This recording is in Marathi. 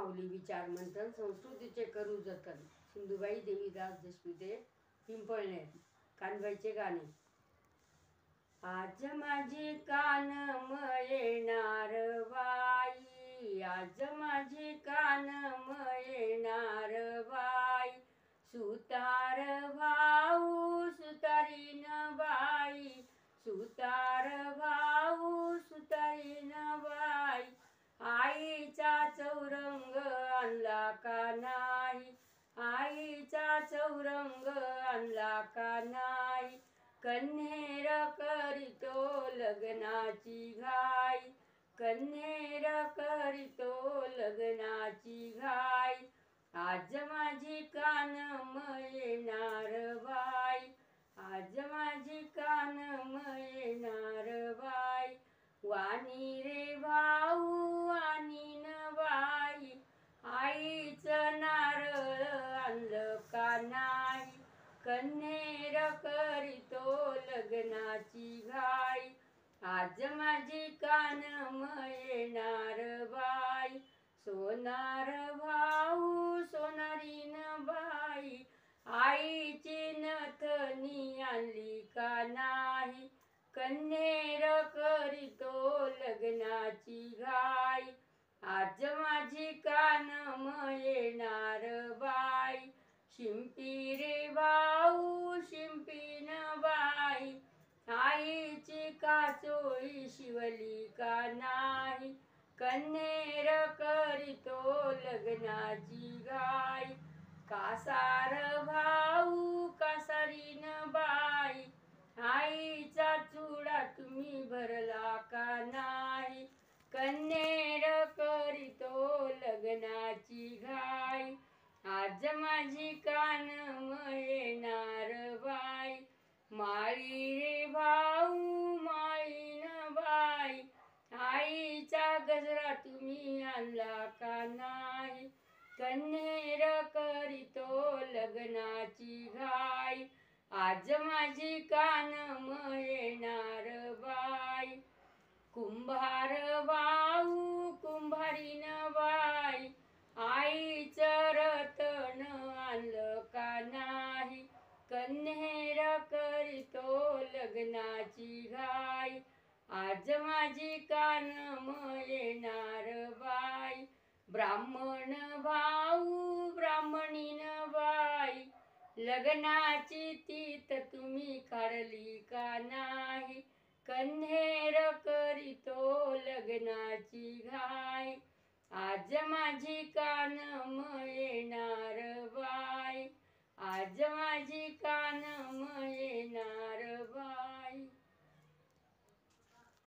माऊली विचार मंथन संस्कृतीचे करू जतन. सिंधुबाई देवीदास देशमुखे पिंपळणे. कानबाईचे गाणे. आज माझी कान येणार बाई, आज माझी कान येणार बाई, सुतार भाऊ सुतारीन बाई, सुतार भाऊ सुतारीन बाई, आईचा चौरंग आणला का नाही, आईचा चौरंग आणला का नाही, कन्हेर करीतो लग्नाची घाई, कन्हेर करीतो लग्नाची घाई, आज माझी कान येणार बाई, आज माझी कान येणार बाई, वाणी रे भाऊ वाणी न बाई, आईचं नारळ आणलं का नाही, कन्हेर करीतो लग्नाची घाई, आज माझी कान येणार बाई, सोनार भाऊ सोनारीन बाई, आईची नथनी आणली का नाही, कन्हेर करीतो लग्नाची घाई, आज माझी कान येणार बाई, शिंपी रे भाऊ शिंपीन बाई, आईची काचोळी शिवली का नाही, कन्हेर करीतो लग्नाची घाई, कासार भाऊ कासारीन बाई, आईचा चुडा तुम्ही भरला का नाही, कन्हेर करीतो लग्नाची घाई, आज माझी कान येणार बाई, माळी रे भाऊ माळीन बाई, आईचा गजरा तुम्ही आणला का नाही, कन्हेर करीतो लग्नाची घाई, आज माझी कान येणार बाई, कुंभार भाऊ कुंभारीन बाई, आईचं रतन आणलं का नाही, कन्हेर करीतो लग्नाची घाई, आज माझी कान येणार बाई, ब्राह्मण भाऊ ब्राह्मणीन बाई, लग्नाची तीत तुम्ही काढली का नाही, कन्हेर करीतो लग्नाची घाई, आज माझी कान येणार बाई, आज माझी कान